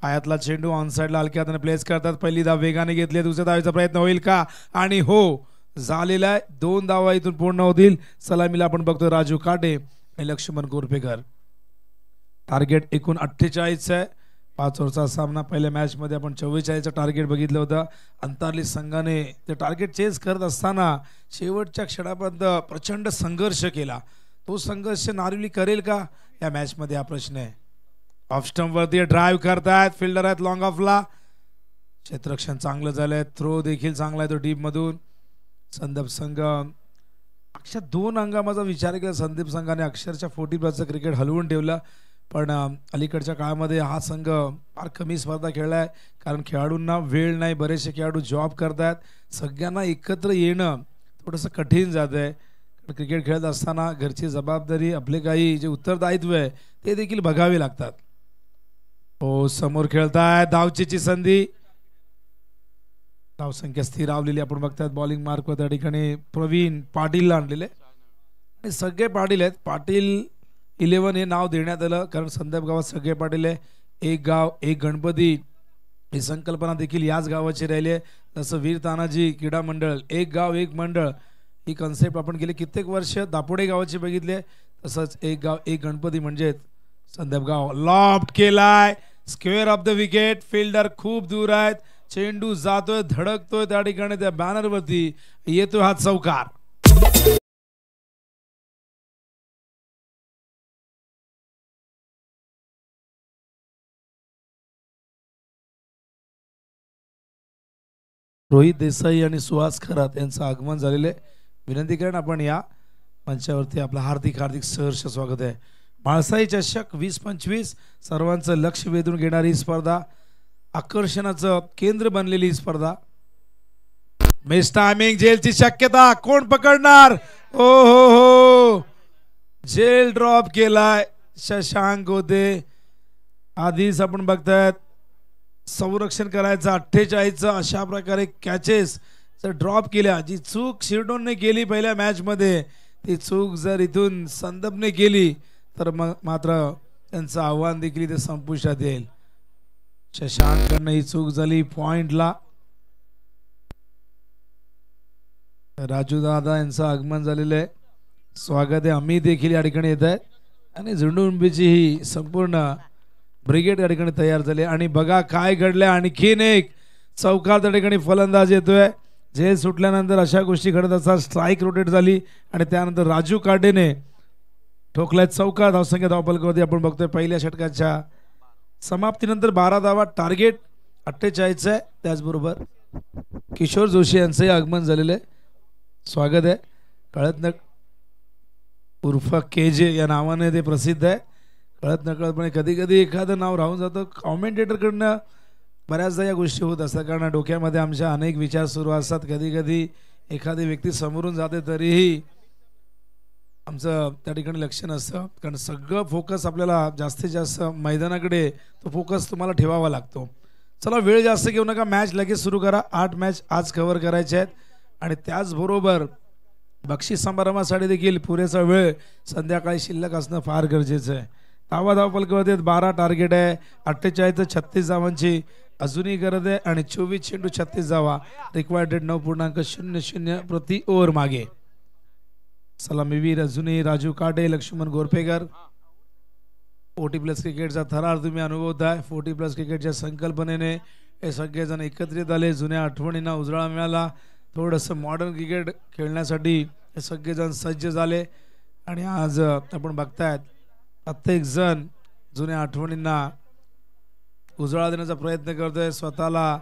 Speaker 6: आयातला चेंडू ऑन साईडला हलक्या हाताने प्लेस करतात. पहिली धाव वेगाने घेतली. दुसऱ्या धावेचा प्रयत्न होईल का आणि हो झालेला आहे. 2 धावा इथून पूर्ण होतील. सलामीला आपण बघतो राजू काटे आणि लक्ष्मण कोरपेकर. टार्गेट एकूण 48 आहे. 5 ओव्हरचा सामना. पहिल्या मॅचमध्ये आपण 44चं टार्गेट बघितलं होतं. अंतरली संघाने ते टार्गेट चेस करत असताना शेवटच्या क्षणापर्यंत प्रचंड संघर्ष केला. तो संघर्ष नारिवली करेल का या मॅचमध्ये हा प्रश्न आहे. ऑफ स्टंप वरती ड्राईव्ह करतायत. फिल्डर आहेत लॉंग ऑफला. क्षेत्ररक्षण चांगलं झालंय. थ्रो देखील चांगला आहे तो डीप मधून. संदीप संघ अक्षर 2 अंगामाचा विचार केला. संदीप संघाने अक्षरशः 40+ क्रिकेट हलवून ठेवलं. पण अलीकडच्या काळामध्ये हा संघ फार कमी स्पर्धा खेळलाय कारण खेळाडूंना वेळ नाही. बरेचसे खेळाडू जॉब करतात. सगळ्यांना एकत्र येणं थोडंसं कठीण जात आहे. क्रिकेट खेळत असताना घरची जबाबदारी आपले काही जे उत्तरदायित्व आहे ते देखील बघावे लागतात. हो समोर खेळताय. धावचीची संधी. धावसंख्या स्थिरावलेली आपण बघतात. बॉलिंग मार्क त्या ठिकाणी प्रवीण पाटीलला आणलेले आणि सगळे पाटील आहेत. पाटील 11 हे नाव देण्यात आलं कारण संदीप गावात सगळे पाटील आहे. एक गाव एक गणपती ही संकल्पना देखील याच गावाची राहिली आहे. जसं वीर तानाजी क्रीडा मंडळ एक गाव एक मंडळ ही कन्सेप्ट आपण गेले कित्येक वर्ष दापोडे गावाची बघितले. तसंच एक गाव एक गणपती म्हणजे संदीप गाव. लॉफ्ट केलाय. Square of the wicket. Fielder खूप दूर आहेत. चेंडू जातोय धडकतोय त्या ठिकाणी त्या बॅनरवरती येतोय हा चौकार. रोहित देसाई आणि सुहास खरात यांचं आगमन झालेले. विनंती करेन आपण या मंचावरती आपलं हार्दिक हार्दिक सहर्ष स्वागत आहे. म्हाळसाई चषक 2025 सर्वांचं लक्ष वेधून घेणारी स्पर्धा. आकर्षणाचं केंद्र बनलेली स्पर्धा. मिस टायमिंग जेलची शक्यता. कोण पकडणार. ओ हो जेल ड्रॉप केलाय. शशांक होते. आधीच आपण बघतायत संरक्षण करायचं 48चं अशा प्रकारे कॅचेस जर ड्रॉप केल्या. जी चूक शिरडोनने केली पहिल्या मॅच मध्ये ती चूक जर इथून संदीपने केली तर मग मात्र त्यांचं आव्हान देखील ते संपुष्टात येईल. शशांककडनं ही चूक झाली पॉइंटला. राजू दादा यांचं आगमन झालेलं आहे. स्वागत आहे. आम्ही देखील या ठिकाणी येत आहेत आणि झुंडुंबीची ही संपूर्ण ब्रिगेड या ठिकाणी तयार झाले. आणि बघा काय घडलंय. आणखीन एक चौकार त्या ठिकाणी फलंदाज येतोय. जेल सुटल्यानंतर अशा गोष्टी घडत असतात. स्ट्राईक रोटेट झाली आणि त्यानंतर राजू काटेने ठोकलाय चौकार. धावसंख्या धावफलकावरती आपण बघतोय पहिल्या षटकाच्या समाप्तीनंतर 12 धावा. टार्गेट 48 आहे. त्याचबरोबर किशोर जोशी यांचंही आगमन झालेलं आहे. स्वागत आहे. कळत न उर्फ केजे या नावाने ते प्रसिद्ध आहे. कळत नकळतपणे कधी कधी एखादं नाव राहून जातं. कॉमेंटेटरकडनं बऱ्याचदा या गोष्टी होत असतात कारण डोक्यामध्ये आमच्या अनेक विचार सुरू असतात. कधी कधी एखादी व्यक्ती समोरून जाते तरीही आमचं त्या ठिकाणी लक्ष नसतं कारण सगळं फोकस आपल्याला जास्तीत जास्त मैदानाकडे तो फोकस तुम्हाला ठेवावा लागतो. चला वेळ जास्त घेऊ नका. मॅच लगेच सुरू करा. 8 मॅच आज कव्हर करायचे आहेत आणि त्याचबरोबर बक्षीस समारंभासाठी देखील पुरेसा वेळ संध्याकाळी शिल्लक असणं फार गरजेचं आहे. धावफलकावरती 12 टार्गेट आहे. 48 36 धावांची अजूनही गरज आहे आणि 24 चेंडू 36 धावा. रिक्वायर्ड रेट 9.00 प्रति ओव्हर मागे. सलामीवीर अजूनही राजू काटे लक्ष्मण गोरपेकर. 40+ क्रिकेटचा थरार तुम्ही अनुभवताय. 40+ क्रिकेटच्या संकल्पनेने हे सगळेजण एकत्रित आले. जुन्या आठवणींना उजळा मिळाला. थोडंसं मॉडर्न क्रिकेट खेळण्यासाठी हे सगळेजण सज्ज झाले आणि आज आपण बघतायत प्रत्येक जण जुन्या आठवणींना उजळा देण्याचा प्रयत्न करतोय. स्वतःला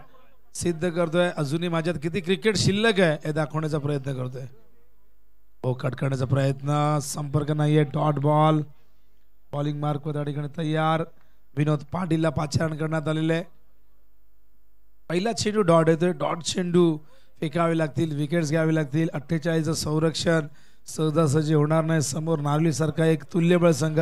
Speaker 6: सिद्ध करतोय अजूनही माझ्यात किती क्रिकेट शिल्लक आहे हे दाखवण्याचा प्रयत्न करतोय. हो कट करण्याचा प्रयत्न संपर्क नाहीये. डॉट बॉल बॉलिंग मार्क त्या ठिकाणी तयार. विनोद पाटीलला 5 रन करण्यात आलेले. पहिला चेंडू डॉट येतोय. डॉट चेंडू फेकावे लागतील विकेट्स घ्यावे लागतील. 48 संरक्षण सहजासहजी होणार नाही. समोर नार्ली सारखा एक तुल्यबळ संघ.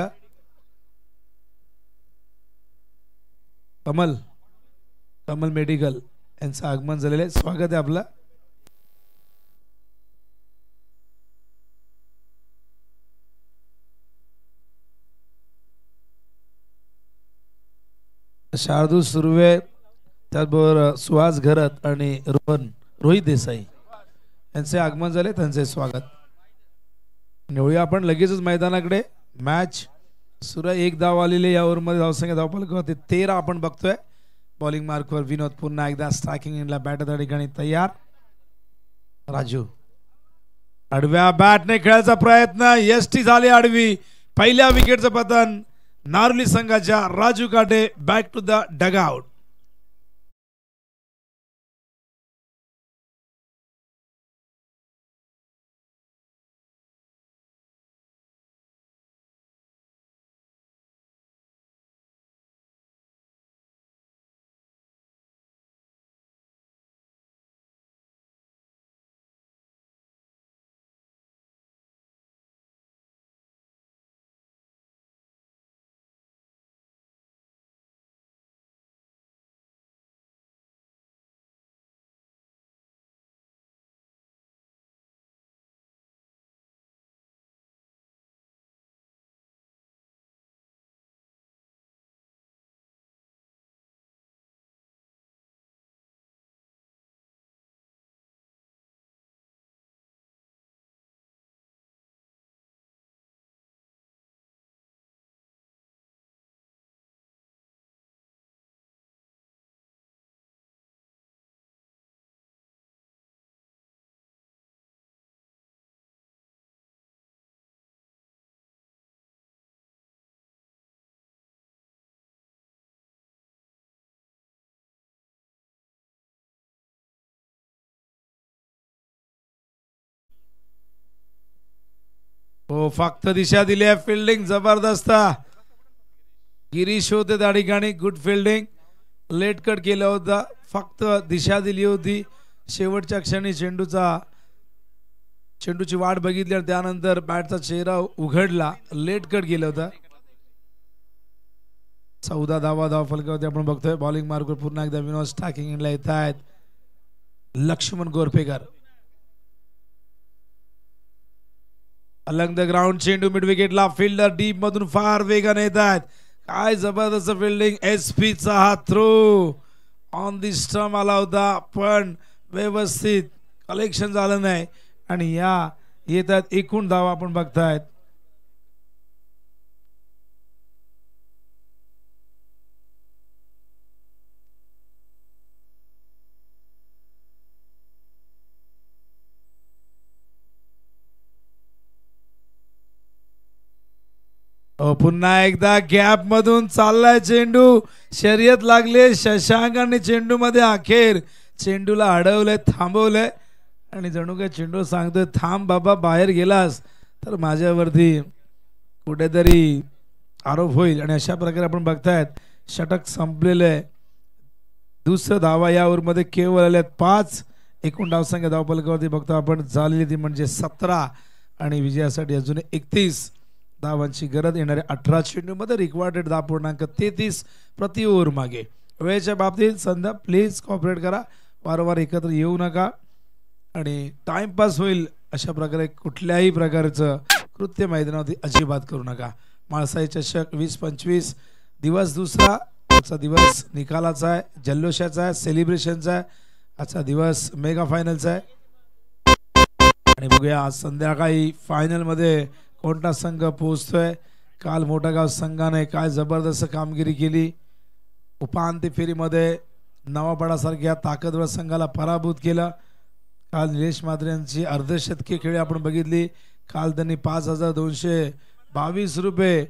Speaker 6: कमल मेडिकल यांचं आगमन झालेलं आहे. स्वागत आहे आपलं. शार्दूल सुर्वे त्याचबरोबर सुहास घरत आणि रोहित देसाई यांचे आगमन झाले. त्यांचे स्वागत. नेऊया आपण लगेचच मैदानाकडे. मॅच सुरू 1 धाव आलेले या ओव्हरमध्ये धावसंख्या धावफलक होते 13 आपण बघतोय. बॉलिंग मार्कवर विनोद पुन्हा एकदा स्ट्रायकिंग इनला बॅट त्या ठिकाणी तयार. राजू आडव्या बॅटने खेळायचा प्रयत्न यष्टी झाली आडवी. पहिल्या विकेटचं पतन नार्ली संघाच्या. राजू काटे बॅक टू द डगआउट. हो फक्त दिशा दिली आहे. फिल्डिंग जबरदस्त. गिरीश होते त्या ठिकाणी. Good fielding. लेट कट केला होता. फक्त दिशा दिली होती. शेवटच्या क्षणी चेंडूची वाट बघितली आणि त्यानंतर बॅटचा चेहरा उघडला. लेट कट केलं होतं. 14 धावा धाव फलकावरती आपण बघतोय. बॉलिंग मार्कवर पुन्हा एकदा विनोद स्ट्रायकिंग इनला येत आहेत. Laxman Gorphekar along the ground. चेंडू मिड विकेटला. फिल्डर डीप मधून फार वेगाने येत आहेत. काय जबरदस्त फिल्डिंग. SP चा हा थ्रो ऑन दी स्टंप आला होता पण व्यवस्थित कलेक्शन झालं नाही आणि या येतात एकूण धावा आपण बघतायत. पुन्हा एकदा गॅप मधून चाललाय चेंडू. शर्यत लागले शशांक आणि चेंडू मध्ये. अखेर चेंडूला अडवलंय थांबवलंय आणि जणू काय चेंडू सांगतोय थांब बाबा बाहेर गेलास तर माझ्यावरती कुठेतरी आरोप होईल. आणि अशा प्रकारे आपण बघतायत षटक संपलेलं आहे. दुसरं धावा या ओव्हरमध्ये केवळ आल्यात 5. एकूण धावसंख्या धावफलकावरती बघतो आपण झालेली ती म्हणजे 17 आणि विजयासाठी अजून 31 धावांची गरज. येणाऱ्या 18 चेंडूमध्ये रिक्वायर्ड 10.33 प्रति ओव्हर मागे. वेळेच्या बाबतीत संध्या प्लीज कॉपरेट करा. वारंवार एकत्र येऊ नका आणि टाइमपास होईल अशा प्रकारे कुठल्याही प्रकारचं कृत्य मैदानावरती अजिबात करू नका. माळसाई चषक 20-25 दिवस दुसरा. आजचा दिवस निकालाचा आहे, जल्लोषाचा आहे, सेलिब्रेशनचा आहे. आजचा दिवस मेगा फायनलचा आहे आणि बघूया आज संध्याकाळी फायनल मध्ये कोणता संघ पोहोचतोय. काल मोठागाव संघाने काय जबरदस्त कामगिरी केली. उपांत्य फेरीमध्ये नवापाडासारख्या ताकदवर संघाला पराभूत केलं. काल निलेश म्हात्रे यांची अर्धशतकी खेळी आपण बघितली. काल त्यांनी 5222 रुपये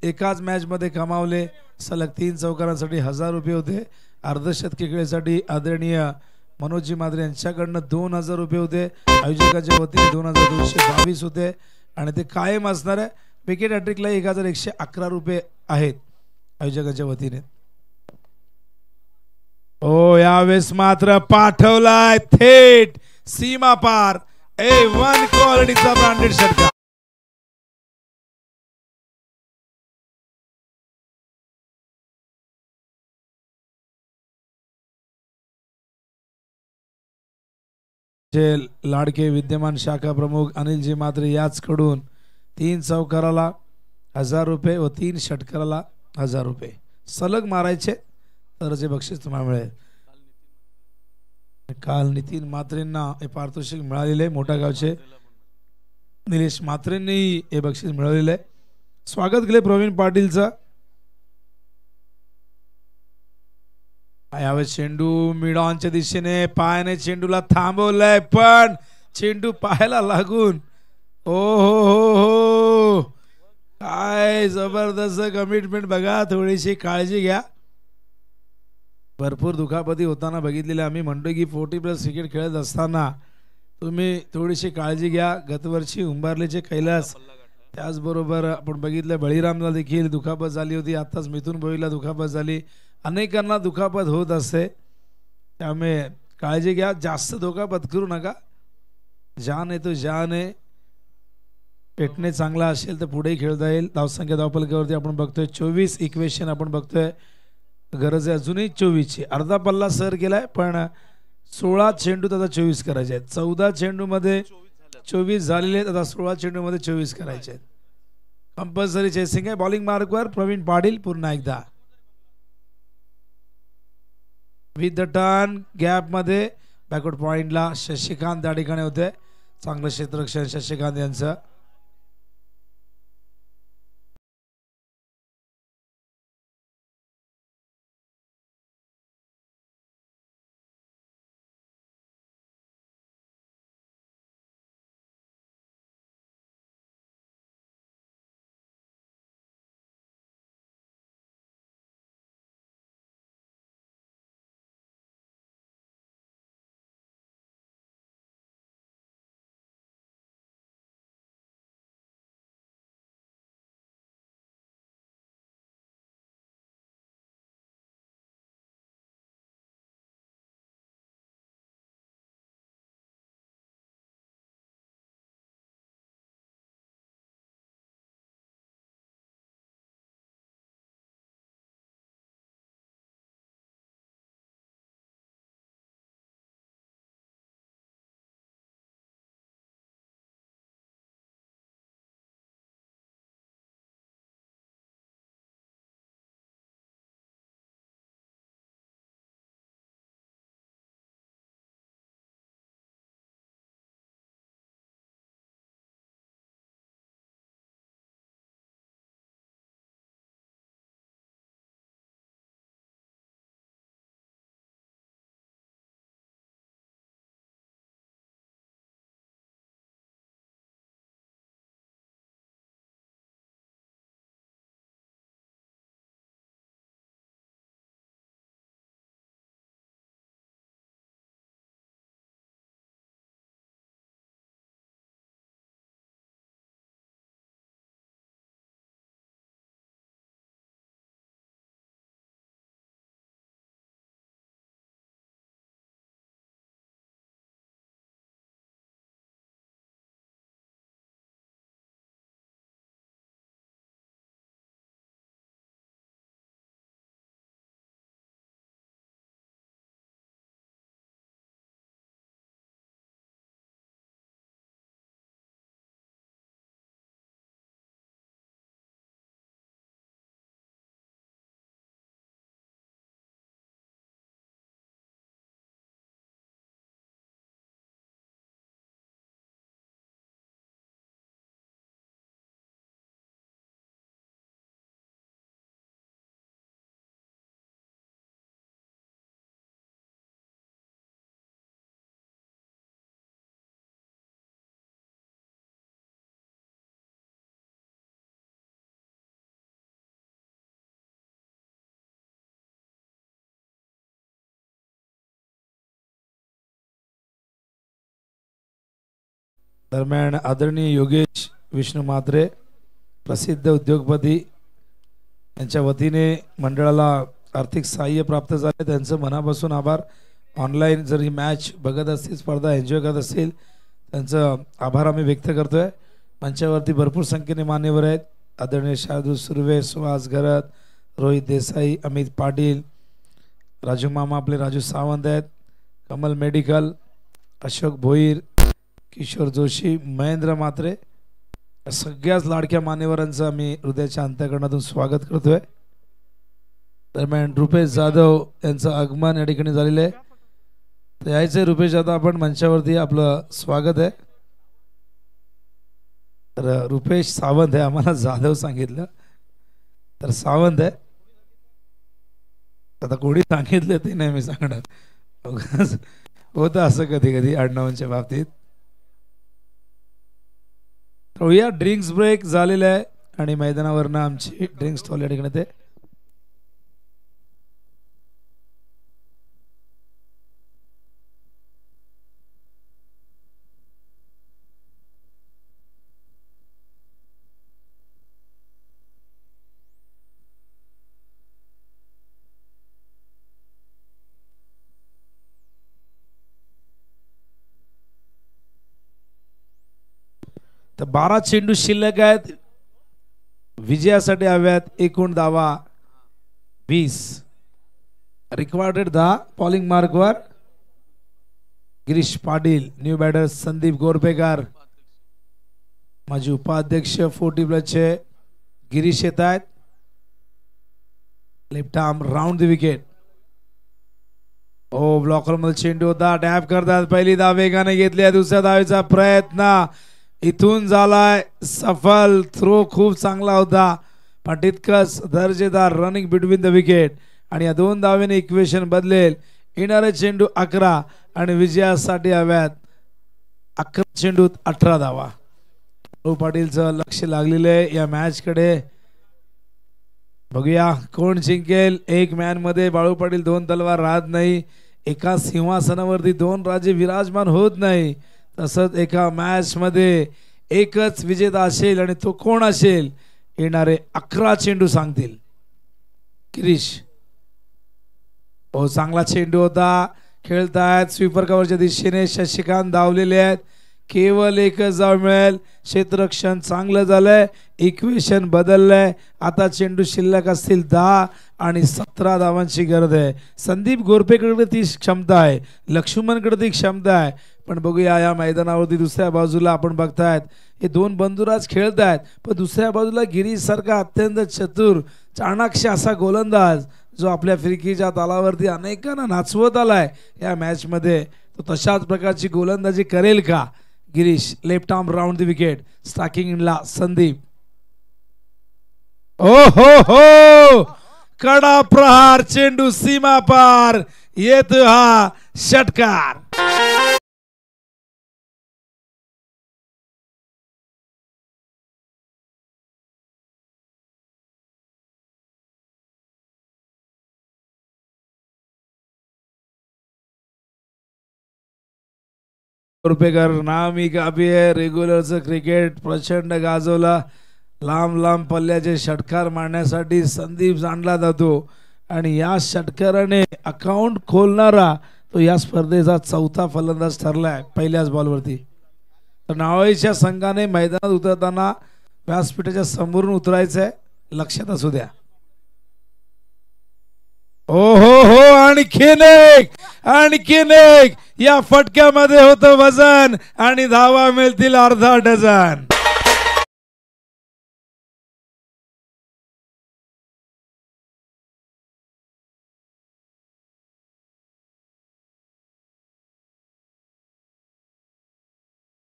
Speaker 6: एकाच मॅच मध्ये कमावले. सलग 3 चौकारांसाठी 1000 रुपये होते अर्धशतकी खेळीसाठी आदरणीय मनोजी माद्रे यांच्याकडनं 2000 रुपये होते. आयोजकांच्या वतीने 2222 होते आणि ते कायम असणार आहे. विकेट हॅट्रिकला 1111 रुपये आहेत आयोजकांच्या वतीने. ओ यावेळेस मात्र पाठवलाय थेट सीमा पार A1 क्वालिटीचा ब्रँडेड षटकार. लाडके विद्यमान शाखा प्रमुख अनिलजी मात्रे याचकडून 3 चौकाराला 1000 रुपये व 3 षटकाराला 1000 रुपये सलग मारायचे तरच हे बक्षीस तुम्हाला मिळेल. काल नितीन मात्रेंना हे पारितोषिक मिळालेले मोठा गावचे निलेश मात्रेंनी हे बक्षीस मिळवलेले. स्वागत केले प्रवीण पाटीलचं. यावेळेस चेंडू मिडॉनच्या दिशेने पायाने चेंडूला थांबवलाय पण चेंडू पायाला लागून ओ हो काय जबरदस्त कमिटमेंट बघा. थोडीशी काळजी घ्या. भरपूर दुखापती होताना बघितलेले आम्ही म्हणतो की 40+ क्रिकेट खेळत असताना तुम्ही थोडीशी काळजी घ्या. गतवर्षी उंबारलेचे कैलास त्याचबरोबर आपण बघितलं बळीरामला देखील दुखापत झाली होती. आताच मिथुन भोईला दुखापत झाली. अनेकांना दुखापत होत असते त्यामुळे काळजी घ्या. जास्त धोका पत्करू नका. जान आहे तो जान आहे. पेटणे चांगला असेल तर पुढे खेळता येईल. धावसंख्या धावपलकावरती आपण बघतोय 24 इक्वेशन आपण बघतोय. गरज आहे अजूनही 24ची. अर्धा पल्ला सर केलाय पण 16 चेंडू आता 24 करायचे आहेत. 14 चेंडू मध्ये 24 झालेले आहेत. आता 16 चेंडू मध्ये 24 करायचे आहेत. कंपल्सरी चेसिंग आहे. बॉलिंग मार्कवर प्रवीण पाटील पुन्हा एकदा विथ द टर्न गॅप मध्ये बॅकवर्ड पॉइंटला शशिकांत त्या ठिकाणी होते. चांगलं क्षेत्ररक्षण शशिकांत यांचं. दरम्यान आदरणीय योगेश विष्णू म्हात्रे प्रसिद्ध उद्योगपती यांच्या वतीने मंडळाला आर्थिक सहाय्य प्राप्त झाले, त्यांचं मनापासून आभार. ऑनलाईन जर ही मॅच बघत असतील, स्पर्धा एन्जॉय करत असतील, त्यांचं आभार आम्ही व्यक्त करतोय. मंचावरती भरपूर संख्येने मान्यवर आहेत. आदरणीय शार्दूल सुर्वे, सुहास घरत, रोहित देसाई, अमित पाटील, राजू मामा, आपले राजू सावंत आहेत, कमल मेडिकल, अशोक भोईर, किशोर जोशी, महेंद्र म्हात्रे, सगळ्याच लाडक्या मान्यवरांचं आम्ही हृदयाच्या अंतःकरणातून स्वागत करतोय. दरम्यान रुपेश जाधव यांचं आगमन या ठिकाणी झालेलं आहे. तर यायचं रुपेश, आता आपण मंचावरती आपलं स्वागत आहे. तर रुपेश सावंत आहे, आम्हाला जाधव सांगितलं तर सावंत आहे. आता कोणी सांगितलं ते नाही मी सांगणार, होतं असं कधी कधी आडनावांच्या बाबतीत. या ड्रिंक्स ब्रेक झालेला आहे आणि मैदानावरनं आमची ड्रिंक्स स्टॉल या ठिकाणी ते तर 12 चेंडू शिल्लक आहेत. विजयासाठी हव्यात एकूण धावा 20. रिक्वायर्ड 10. पॉलिंग मार्कवर गिरीश पाटील, न्यू बॅटर संदीप गोरपेकर, माजी उपाध्यक्ष 40+ गिरीश येत आहेत. Left arm round the wicket. ओ ब्लॉकर मध्ये चेंडू होता, टॅप करतात. पहिली धाव वेगाने घेतली, दुसऱ्या धावेचा प्रयत्न इथून झालाय सफल. थ्रो खूप चांगला होता, पण तितकंच दर्जेदार रनिंग बिटवीन द विकेट आणि या 2 धावेने इक्वेशन बदलेल. येणारे चेंडू 11 आणि विजयासाठी हव्यात 11 चेंडूत 18 धावा. पाटीलचं लक्ष लागलेलं आहे या मॅच कडे. बघूया कोण जिंकेल. एक मॅन मध्ये बाळू पाटील 2 तलवार राहत नाही, एका सिंहासनावरती 2 राजे विराजमान होत नाही. तसंच एका मॅच मध्ये एकच विजेता असेल आणि तो कोण असेल येणारे 11 चेंडू सांगतील. गिरीश, हो चांगला चेंडू होता. खेळतायत स्वीपर कव्हरच्या दिशेने शशिकांत धावलेले आहेत. केवळ एकच धाव मिळेल. क्षेत्ररक्षण चांगलं झालंय, इक्वेशन बदललंय. आता चेंडू शिल्लक असतील 10 आणि 17 धावांची गरज आहे. संदीप गोरपेकडे ती क्षमता आहे, लक्ष्मणकडे ती क्षमता आहे, पण बघूया या मैदानावरती दुसऱ्या बाजूला आपण बघतायत हे 2 बंधुराज खेळतायत, पण दुसऱ्या बाजूला गिरीश सारखा अत्यंत चतुर चाणाक्ष असा गोलंदाज जो आपल्या फिरकीच्या तालावरती अनेकांना नाचवत आलाय या मॅच मध्ये, तो तशाच प्रकारची गोलंदाजी करेल का Girish. Left arm round the wicket. Striking इनला संदीप. ओ हो कडा प्रहार, चेंडू सीमा पार, येतो हा षटकार. रुपेकर नामी काफी आहे. रेग्युलरचं क्रिकेट प्रचंड गाजवला. लांब पल्ल्याचे षटकार मारण्यासाठी संदीप जाणला जातो आणि या षटकाराने अकाउंट खोलणारा तो या स्पर्धेचा 4था फलंदाज ठरलाय पहिल्याच बॉलवरती. तर नावाईच्या संघाने मैदानात उतरताना व्यासपीठाच्या समोरून उतरायचंय, लक्षात असू द्या. हो आणखीन एक या फटक्यामध्ये होतं वजन आणि धावा मिळतील अर्धा डझन.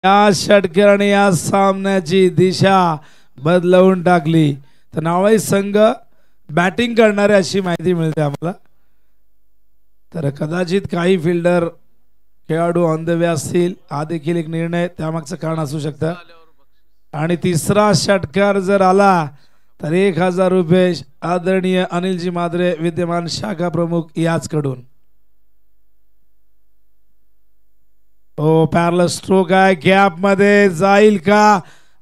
Speaker 6: या षटकाराने या सामन्याची दिशा बदलवून टाकली. तर नावाई संघ बॅटिंग करणारे अशी माहिती मिळते आम्हाला. तर कदाचित काही फिल्डर खेळाडू ऑन द वे असतील, हा देखील एक निर्णय त्यामागचं कारण असू शकतं. आणि तिसरा षटकार जर आला तर 1000 रुपये आदरणीय अनिलजी माद्रे विद्यमान शाखा प्रमुख याचकडून. ओ पॅरल स्ट्रोक आहे, गॅप मध्ये जाईल का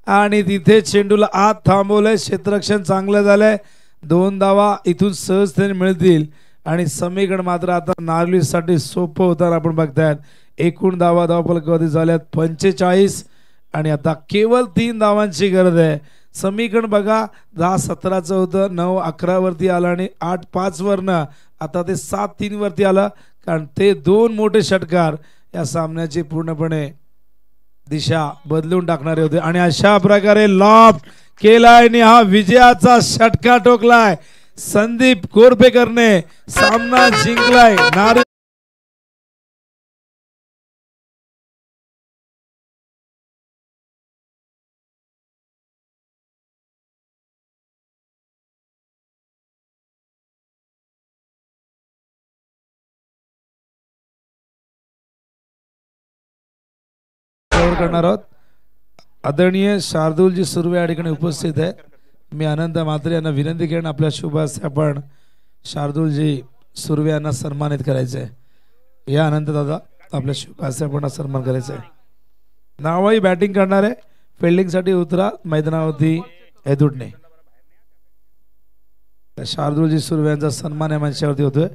Speaker 6: आणि तिथे चेंडूला आत थांबवलंय. क्षेत्ररक्षण चांगलं झालंय. 2 धावा इथून सहजतेने मिळतील आणि समीकरण मात्र आता नार्वेसाठी सोपं होताना आपण बघतायत. एकूण धावफलकावरती झाल्यात 45 आणि आता केवळ 3 धावांची गरज आहे. समीकरण बघा 10-17चं होतं, 9-11 वरती आलं आणि 8-5 वरनं आता ते 7-3 वरती आलं, कारण ते 2 मोठे षटकार या सामन्याची पूर्णपणे दिशा बदलून टाकणारे होते. आणि अशा प्रकारे लॉब केलाय आणि हा विजयाचा षटकार ठोकलाय. संदीप कोरपेकरने सामना जिंकलाय. करणार आहोत. आदरणीय शार्दूलजी सुर्वे या ठिकाणी उपस्थित आहे. मी अनंत म्हात्रे यांना विनंती करेन आपल्या शुभ हस्ते आपण शार्दूलजी सुर्वे यांना सन्मानित करायचे आहे. या अनंत दादा आपल्या शुभ हस्ते आपण सन्मान करायचा आहे. नावही बॅटिंग करणार आहे. फिल्डिंगसाठी उतरा मैदानावरती हेदुटणे. शार्दूलजी सुर्वे यांचा सन्मान या मंचावरती होतोय.